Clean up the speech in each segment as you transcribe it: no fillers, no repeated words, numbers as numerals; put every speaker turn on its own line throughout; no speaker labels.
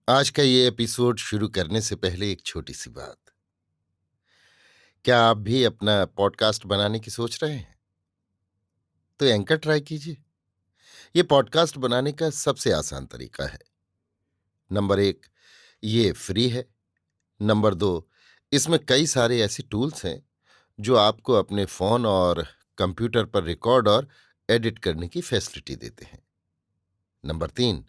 आज का ये एपिसोड शुरू करने से पहले एक छोटी सी बात। क्या आप भी अपना पॉडकास्ट बनाने की सोच रहे हैं? तो एंकर ट्राई कीजिए। ये पॉडकास्ट बनाने का सबसे आसान तरीका है। नंबर 1, ये फ्री है। नंबर 2, इसमें कई सारे ऐसे टूल्स हैं जो आपको अपने फोन और कंप्यूटर पर रिकॉर्ड और एडिट करने की फैसिलिटी देते हैं। नंबर 3,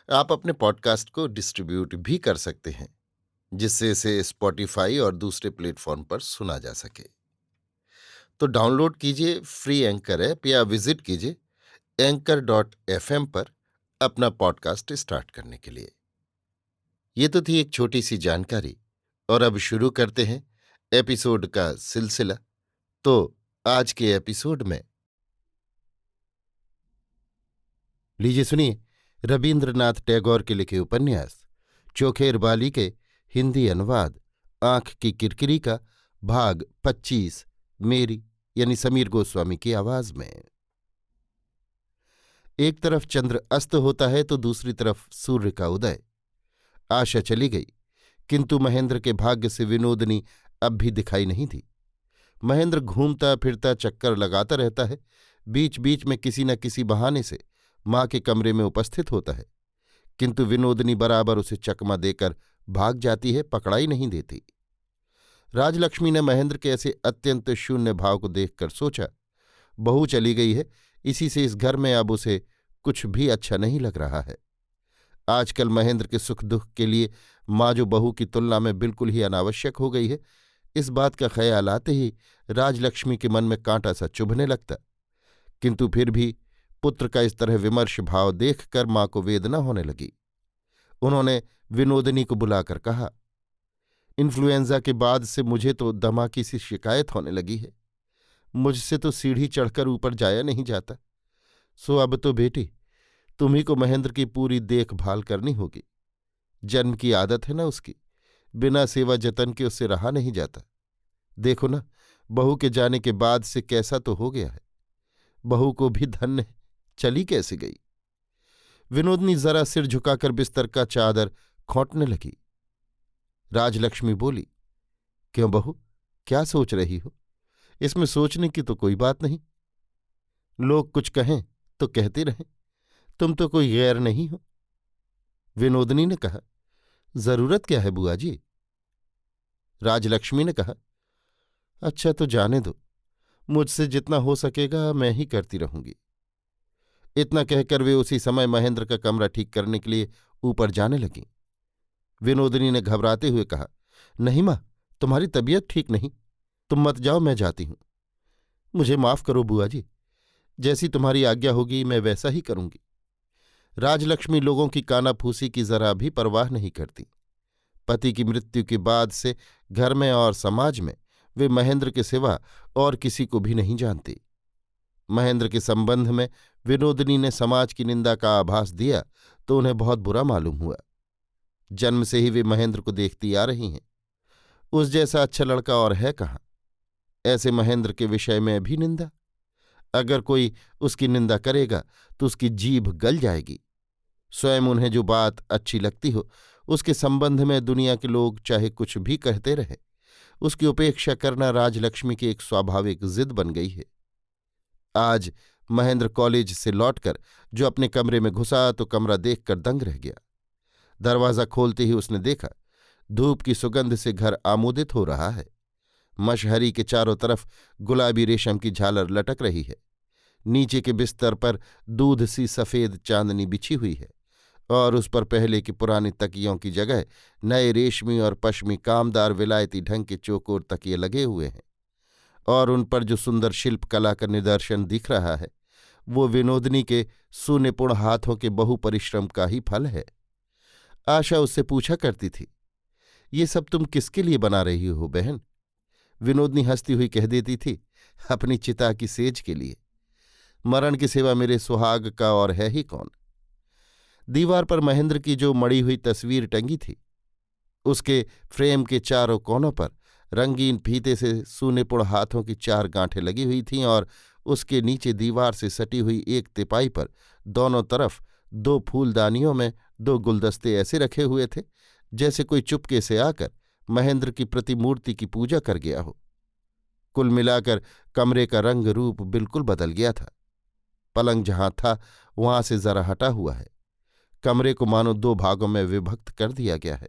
आप अपने पॉडकास्ट को डिस्ट्रीब्यूट भी कर सकते हैं, जिससे इसे स्पॉटिफाई और दूसरे प्लेटफॉर्म पर सुना जा सके। तो डाउनलोड कीजिए फ्री एंकर ऐप या विजिट कीजिए anchor.fm पर अपना पॉडकास्ट स्टार्ट करने के लिए। ये तो थी एक छोटी सी जानकारी, और अब शुरू करते हैं एपिसोड का सिलसिला। तो आज के एपिसोड में लीजिए सुनिए रविन्द्रनाथ टैगोर के लिखे उपन्यास चोखेर बाली के हिंदी अनुवाद आंख की किरकिरी का भाग 25, मेरी यानी समीर गोस्वामी की आवाज में। एक तरफ चंद्र अस्त होता है तो दूसरी तरफ सूर्य का उदय। आशा चली गई, किंतु महेंद्र के भाग्य से विनोदनी अब भी दिखाई नहीं थी। महेंद्र घूमता फिरता चक्कर लगाता रहता है, बीच बीच में किसी न किसी बहाने से माँ के कमरे में उपस्थित होता है, किंतु विनोदनी बराबर उसे चकमा देकर भाग जाती है, पकड़ाई नहीं देती। राजलक्ष्मी ने महेंद्र के ऐसे अत्यंत शून्य भाव को देखकर सोचा, बहू चली गई है, इसी से इस घर में अब उसे कुछ भी अच्छा नहीं लग रहा है। आजकल महेंद्र के सुख दुख के लिए माँ जो बहू की तुलना में बिल्कुल ही अनावश्यक हो गई है, इस बात का ख्याल आते ही राजलक्ष्मी के मन में कांटा सा चुभने लगता। किंतु फिर भी पुत्र का इस तरह विमर्श भाव देखकर माँ को वेदना होने लगी। उन्होंने विनोदिनी को बुलाकर कहा, इन्फ्लुएंजा के बाद से मुझे तो दमा की सी शिकायत होने लगी है। मुझसे तो सीढ़ी चढ़कर ऊपर जाया नहीं जाता। सो अब तो बेटी तुम्ही को महेंद्र की पूरी देखभाल करनी होगी। जन्म की आदत है ना उसकी, बिना सेवा जतन के उससे रहा नहीं जाता। देखो ना, बहू के जाने के बाद से कैसा तो हो गया है। बहू को भी धन्य है, चली कैसे गई। विनोदनी जरा सिर झुकाकर बिस्तर का चादर खोंटने लगी। राजलक्ष्मी बोली, क्यों बहू, क्या सोच रही हो? इसमें सोचने की तो कोई बात नहीं। लोग कुछ कहें तो कहते रहें, तुम तो कोई गैर नहीं हो। विनोदनी ने कहा, जरूरत क्या है बुआ जी? राजलक्ष्मी ने कहा, अच्छा तो जाने दो, मुझसे जितना हो सकेगा मैं ही करती रहूंगी। इतना कहकर वे उसी समय महेंद्र का कमरा ठीक करने के लिए ऊपर जाने लगीं। विनोदनी ने घबराते हुए कहा, नहीं माँ, तुम्हारी तबीयत ठीक नहीं, तुम मत जाओ, मैं जाती हूं। मुझे माफ करो बुआ जी, जैसी तुम्हारी आज्ञा होगी मैं वैसा ही करूंगी। राजलक्ष्मी लोगों की कानाफूसी की जरा भी परवाह नहीं करती। पति की मृत्यु के बाद से घर में और समाज में वे महेंद्र के सिवा और किसी को भी नहीं जानती। महेंद्र के संबंध में विनोदनी ने समाज की निंदा का आभास दिया तो उन्हें बहुत बुरा मालूम हुआ। जन्म से ही वे महेंद्र को देखती आ रही हैं। उस जैसा अच्छा लड़का और है कहाँ। ऐसे महेंद्र के विषय में भी निंदा। अगर कोई उसकी निंदा करेगा तो उसकी जीभ गल जाएगी। स्वयं उन्हें जो बात अच्छी लगती हो उसके संबंध में दुनिया के लोग चाहे कुछ भी कहते रहे, उसकी उपेक्षा करना राजलक्ष्मी की एक स्वाभाविक जिद बन गई है। आज महेंद्र कॉलेज से लौटकर जो अपने कमरे में घुसा तो कमरा देखकर दंग रह गया। दरवाज़ा खोलते ही उसने देखा, धूप की सुगंध से घर आमोदित हो रहा है। मशहरी के चारों तरफ गुलाबी रेशम की झालर लटक रही है। नीचे के बिस्तर पर दूध सी सफ़ेद चांदनी बिछी हुई है और उस पर पहले की पुरानी तकियों की जगह नए रेशमी और पश्मी कामदार विलायती ढंग के चौकोर तकिए लगे हुए हैं, और उन पर जो सुंदर शिल्प कला का निदर्शन दिख रहा है वो विनोदनी के सुनिपुण हाथों के बहु परिश्रम का ही फल है। आशा उससे पूछा करती थी, ये सब तुम किसके लिए बना रही हो बहन? विनोदनी हंसती हुई कह देती थी, अपनी चिता की सेज के लिए। मरण के सिवा मेरे सुहाग का और है ही कौन। दीवार पर महेंद्र की जो मड़ी हुई तस्वीर टंगी थी, उसके फ्रेम के चारों कोनों पर रंगीन फीते से सुनिपुण हाथों की 4 गांठें लगी हुई थीं, और उसके नीचे दीवार से सटी हुई एक तिपाई पर दोनों तरफ 2 फूलदानियों में 2 गुलदस्ते ऐसे रखे हुए थे जैसे कोई चुपके से आकर महेंद्र की प्रतिमूर्ति की पूजा कर गया हो। कुल मिलाकर कमरे का रंग रूप बिल्कुल बदल गया था। पलंग जहां था वहां से जरा हटा हुआ है। कमरे को मानो 2 भागों में विभक्त कर दिया गया है।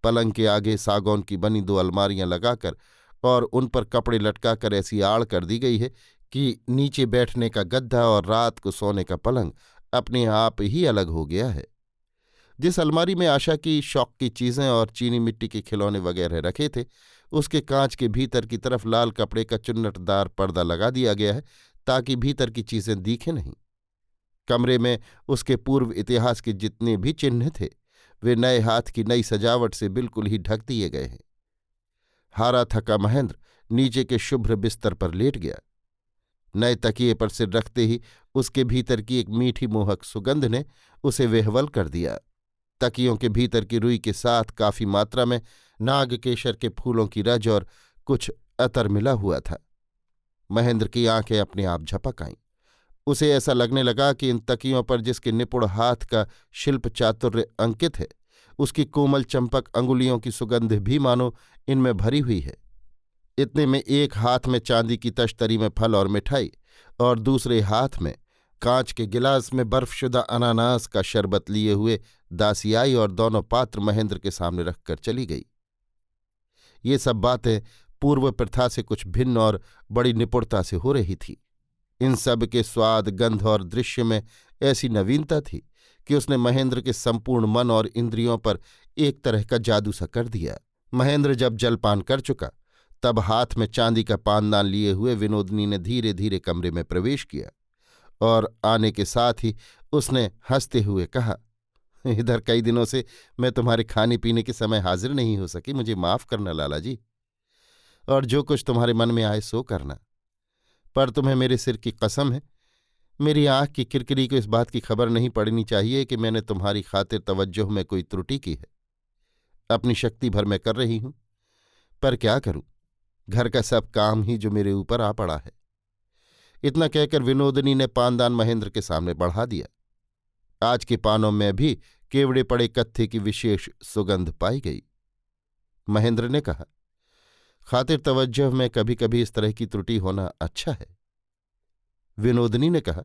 पलंग के आगे सागौन की बनी 2 अलमारियां लगाकर और उन पर कपड़े लटकाकर ऐसी आड़ कर दी गई है कि नीचे बैठने का गद्दा और रात को सोने का पलंग अपने आप ही अलग हो गया है। जिस अलमारी में आशा की शौक की चीजें और चीनी मिट्टी के खिलौने वगैरह रखे थे, उसके कांच के भीतर की तरफ लाल कपड़े का चुन्नटदार पर्दा लगा दिया गया है ताकि भीतर की चीजें दिखें नहीं। कमरे में उसके पूर्व इतिहास के जितने भी चिन्ह थे वे नए हाथ की नई सजावट से बिल्कुल ही ढक दिए गए हैं। हारा थका महेंद्र नीचे के शुभ्र बिस्तर पर लेट गया। नए तकिए पर सिर रखते ही उसके भीतर की एक मीठी मोहक सुगंध ने उसे विह्वल कर दिया। तकियों के भीतर की रुई के साथ काफी मात्रा में नागकेशर के फूलों की रज और कुछ अतर मिला हुआ था। महेंद्र की आंखें अपने आप झपक आईं। उसे ऐसा लगने लगा कि इन तकियों पर जिसके निपुण हाथ का शिल्प चातुर्य अंकित है, उसकी कोमल चंपक अंगुलियों की सुगंध भी मानो इनमें भरी हुई है। इतने में एक हाथ में चांदी की तश्तरी में फल और मिठाई और दूसरे हाथ में कांच के गिलास में बर्फशुदा अनानास का शरबत लिए हुए दासी आई और दोनों पात्र महेंद्र के सामने रखकर चली गई। ये सब बातें पूर्व प्रथा से कुछ भिन्न और बड़ी निपुणता से हो रही थी। इन सब के स्वाद, गंध और दृश्य में ऐसी नवीनता थी कि उसने महेंद्र के संपूर्ण मन और इंद्रियों पर एक तरह का जादू सा कर दिया। महेंद्र जब जलपान कर चुका तब हाथ में चांदी का पानदान लिए हुए विनोदनी ने धीरे धीरे कमरे में प्रवेश किया और आने के साथ ही उसने हंसते हुए कहा, इधर कई दिनों से मैं तुम्हारे खाने पीने के समय हाजिर नहीं हो सकी, मुझे माफ करना लाला जी, और जो कुछ तुम्हारे मन में आए सो करना। पर तुम्हें मेरे सिर की कसम है, मेरी आंख की किरकिरी को इस बात की खबर नहीं पड़नी चाहिए कि मैंने तुम्हारी खातिर तवज्जो में कोई त्रुटि की है। अपनी शक्ति भर मैं कर रही हूं, पर क्या करूं, घर का सब काम ही जो मेरे ऊपर आ पड़ा है। इतना कहकर विनोदनी ने पानदान महेंद्र के सामने बढ़ा दिया। आज के पानों में भी केवड़े पड़े कत्थे की विशेष सुगंध पाई गई। महेंद्र ने कहा, खातिर तवज्जो में कभी कभी इस तरह की त्रुटि होना अच्छा है। विनोदनी ने कहा,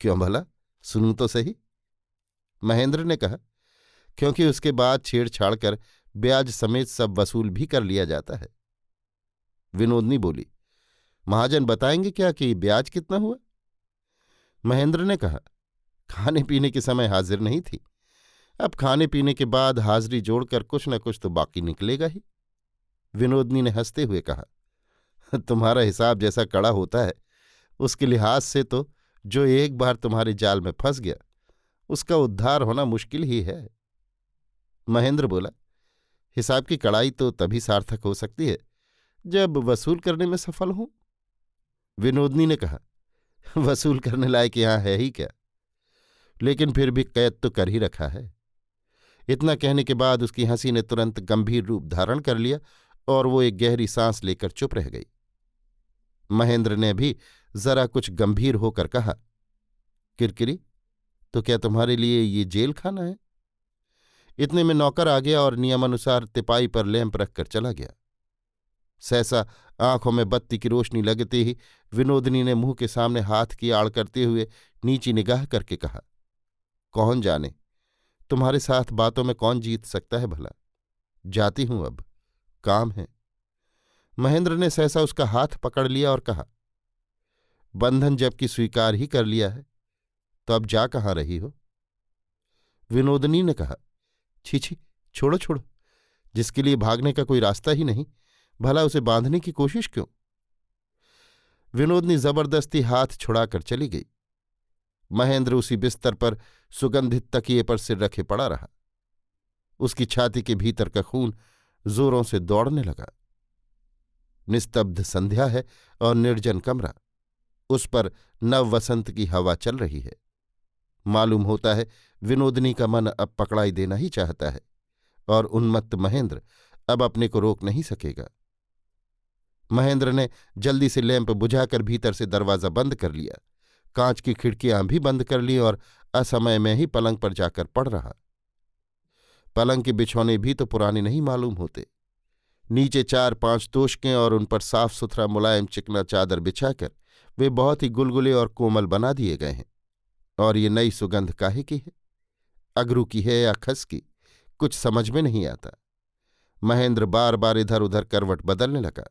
क्यों भला, सुनूं तो सही। महेंद्र ने कहा, क्योंकि उसके बाद छेड़छाड़ कर ब्याज समेत सब वसूल भी कर लिया जाता है। विनोदनी बोली, महाजन बताएंगे क्या कि ब्याज कितना हुआ? महेंद्र ने कहा, खाने पीने के समय हाजिर नहीं थी, अब खाने पीने के बाद हाजिरी जोड़कर कुछ न कुछ तो बाकी निकलेगा ही। विनोदनी ने हंसते हुए कहा, तुम्हारा हिसाब जैसा कड़ा होता है उसके लिहाज से तो जो एक बार तुम्हारे जाल में फंस गया उसका उद्धार होना मुश्किल ही है। महेंद्र बोला, हिसाब की कड़ाई तो तभी सार्थक हो सकती है जब वसूल करने में सफल हो। विनोदनी ने कहा, वसूल करने लायक यहां है ही क्या, लेकिन फिर भी कैद तो कर ही रखा है। इतना कहने के बाद उसकी हंसी ने तुरंत गंभीर रूप धारण कर लिया और वो एक गहरी सांस लेकर चुप रह गई। महेंद्र ने भी जरा कुछ गंभीर होकर कहा, किरकिरी, तो क्या तुम्हारे लिए ये जेल खाना है? इतने में नौकर आ गया और नियमानुसार तिपाई पर लैंप रखकर चला गया। सहसा आंखों में बत्ती की रोशनी लगते ही विनोदनी ने मुंह के सामने हाथ की आड़ करते हुए नीची निगाह करके कहा, कौन जाने तुम्हारे साथ बातों में कौन जीत सकता है भला। जाती हूं, अब काम है। महेंद्र ने सहसा उसका हाथ पकड़ लिया और कहा, बंधन जबकि स्वीकार ही कर लिया है तो अब जा कहाँ रही हो? विनोदनी ने कहा, छी छी, छोड़ो छोड़ो, जिसके लिए भागने का कोई रास्ता ही नहीं, भला उसे बांधने की कोशिश क्यों? विनोदनी जबरदस्ती हाथ छुड़ाकर चली गई। महेंद्र उसी बिस्तर पर सुगंधित तकिए पर सिर रखे पड़ा रहा। उसकी छाती के भीतर का खून जोरों से दौड़ने लगा। निस्तब्ध संध्या है और निर्जन कमरा, उस पर नव वसंत की हवा चल रही है। मालूम होता है विनोदनी का मन अब पकड़ाई देना ही चाहता है और उन्मत्त महेंद्र अब अपने को रोक नहीं सकेगा। महेंद्र ने जल्दी से लैंप बुझाकर भीतर से दरवाज़ा बंद कर लिया, कांच की खिड़कियां भी बंद कर ली और असमय में ही पलंग पर जाकर पड़ रहा। पलंग के बिछौने भी तो पुराने नहीं मालूम होते। नीचे 4-5 तोशकें और उन पर साफ सुथरा मुलायम चिकना चादर बिछाकर वे बहुत ही गुलगुले और कोमल बना दिए गए हैं। और ये नई सुगंध काहे की है? अगरू की है या खस की? कुछ समझ में नहीं आता। महेंद्र बार बार इधर उधर करवट बदलने लगा।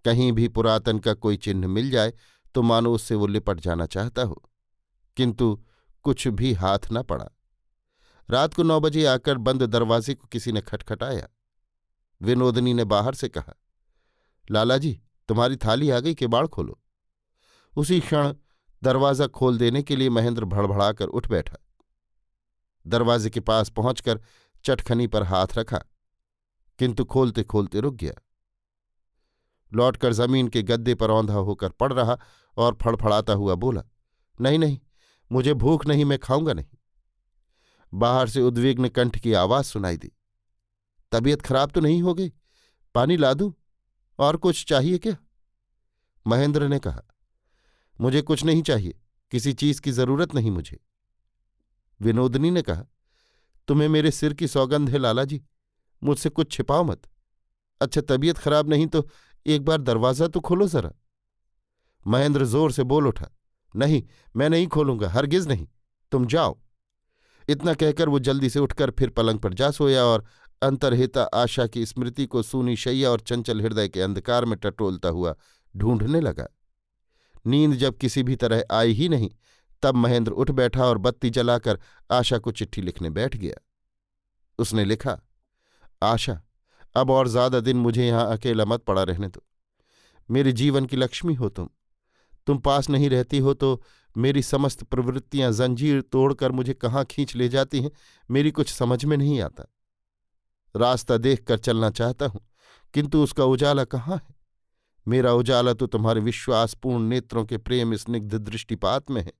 कहीं भी पुरातन का कोई चिन्ह मिल जाए तो मानो उससे वो लिपट जाना चाहता हो, किंतु कुछ भी हाथ न पड़ा। रात को 9 बजे आकर बंद दरवाजे को किसी ने खटखटाया। विनोदनी ने बाहर से कहा, लाला जी, तुम्हारी थाली आ गई, किवाड़ खोलो। उसी क्षण दरवाजा खोल देने के लिए महेंद्र भड़बड़ाकर उठ बैठा। दरवाजे के पास पहुंचकर चटखनी पर हाथ रखा, किंतु खोलते खोलते रुक गया। लौटकर जमीन के गद्दे पर औंधा होकर पड़ रहा और फड़फड़ाता हुआ बोला, नहीं नहीं, मुझे भूख नहीं, मैं खाऊंगा नहीं। बाहर से उद्विग्न कंठ की आवाज सुनाई दी, तबीयत खराब तो नहीं हो गई? पानी ला दूं? और कुछ चाहिए क्या? महेंद्र ने कहा, मुझे कुछ नहीं चाहिए, किसी चीज की जरूरत नहीं मुझे। विनोदनी ने कहा, तुम्हें मेरे सिर की सौगंध है लाला जी, मुझसे कुछ छिपाओ मत। अच्छा, तबीयत खराब नहीं तो एक बार दरवाजा तो खोलो जरा। महेंद्र जोर से बोल उठा, नहीं, मैं नहीं खोलूंगा, हरगिज नहीं, तुम जाओ। इतना कहकर वो जल्दी से उठकर फिर पलंग पर जा सोया और अंतर्हिता आशा की स्मृति को सूनी शैया और चंचल हृदय के अंधकार में टटोलता हुआ ढूंढने लगा। नींद जब किसी भी तरह आई ही नहीं, तब महेंद्र उठ बैठा और बत्ती जलाकर आशा को चिट्ठी लिखने बैठ गया। उसने लिखा, आशा, अब और ज्यादा दिन मुझे यहां अकेला मत पड़ा रहने दो। मेरे जीवन की लक्ष्मी हो तुम पास नहीं रहती हो तो मेरी समस्त प्रवृत्तियां जंजीर तोड़कर मुझे कहाँ खींच ले जाती हैं, मेरी कुछ समझ में नहीं आता। रास्ता देखकर चलना चाहता हूं, किंतु उसका उजाला कहाँ है? मेरा उजाला तो तुम्हारे विश्वासपूर्ण नेत्रों के प्रेम स्निग्ध दृष्टिपात में है।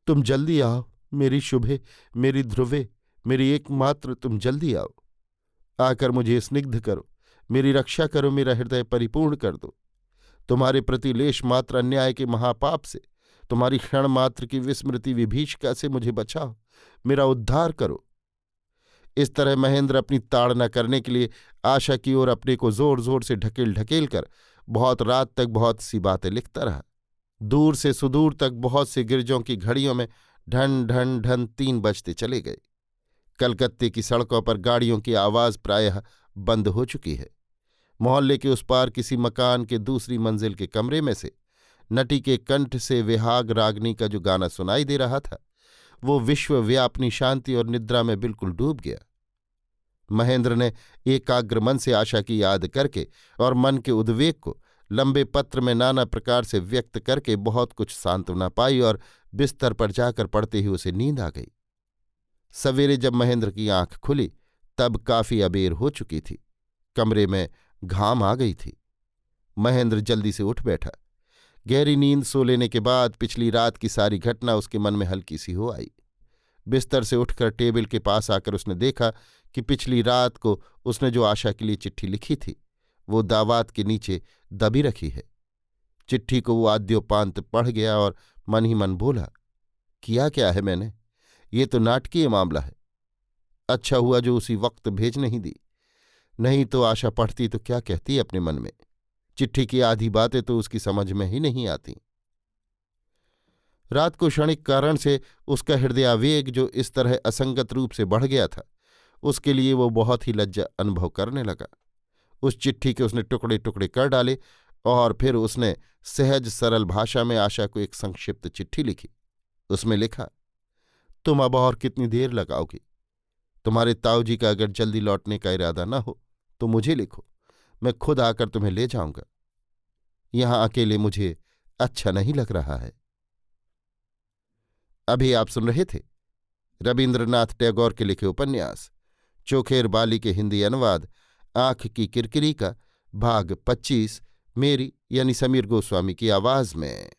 तुम जल्दी आओ, मेरी शुभे, मेरी ध्रुवे, मेरी एकमात्र, तुम जल्दी आओ। आकर मुझे स्निग्ध करो, मेरी रक्षा करो, मेरा हृदय परिपूर्ण कर दो। तुम्हारे प्रति लेश मात्र अन्याय के महापाप से, तुम्हारी क्षण मात्र की विस्मृति विभीषिका से मुझे बचाओ, मेरा उद्धार करो। इस तरह महेंद्र अपनी ताड़ना करने के लिए आशा की ओर अपने को जोर जोर से ढकेल ढकेल कर बहुत रात तक बहुत सी बातें लिखता रहा। दूर से सुदूर तक बहुत से गिरजों की घड़ियों में ढन ढन ढन 3 बजते चले गए। कलकत्ते की सड़कों पर गाड़ियों की आवाज प्रायः बंद हो चुकी है। मोहल्ले के उस पार किसी मकान के दूसरी मंजिल के कमरे में से नटी के कंठ से विहाग रागनी का जो गाना सुनाई दे रहा था, वो विश्वव्यापनी शांति और निद्रा में बिल्कुल डूब गया। महेंद्र ने एकाग्र मन से आशा की याद करके और मन के उद्वेग को लंबे पत्र में नाना प्रकार से व्यक्त करके बहुत कुछ सांत्वना पाई और बिस्तर पर जाकर पड़ते ही उसे नींद आ गई। सवेरे जब महेंद्र की आंख खुली तब काफी अबेर हो चुकी थी। कमरे में घाम आ गई थी। महेंद्र जल्दी से उठ बैठा। गहरी नींद सो लेने के बाद पिछली रात की सारी घटना उसके मन में हल्की सी हो आई। बिस्तर से उठकर टेबल के पास आकर उसने देखा कि पिछली रात को उसने जो आशा के लिए चिट्ठी लिखी थी वो दावात के नीचे दबी रखी है। चिट्ठी को वो आद्योपांत पढ़ गया और मन ही मन बोला, किया क्या है मैंने? ये तो नाटकीय मामला है। अच्छा हुआ जो उसी वक्त भेज नहीं दी, नहीं तो आशा पढ़ती तो क्या कहती अपने मन में। चिट्ठी की आधी बातें तो उसकी समझ में ही नहीं आती। रात को क्षणिक कारण से उसका हृदयावेग जो इस तरह असंगत रूप से बढ़ गया था, उसके लिए वो बहुत ही लज्जा अनुभव करने लगा। उस चिट्ठी के उसने टुकड़े टुकड़े कर डाले और फिर उसने सहज सरल भाषा में आशा को एक संक्षिप्त चिट्ठी लिखी। उसमें लिखा, तुम अब और कितनी देर लगाओगी? तुम्हारे ताऊजी का अगर जल्दी लौटने का इरादा न हो तो मुझे लिखो, मैं खुद आकर तुम्हें ले जाऊंगा। यहां अकेले मुझे अच्छा नहीं लग रहा है। अभी आप सुन रहे थे रवीन्द्रनाथ टैगोर के लिखे उपन्यास चोखेर बाली के हिंदी अनुवाद आँख की किरकिरी का भाग 25 मेरी यानी समीर गोस्वामी की आवाज में।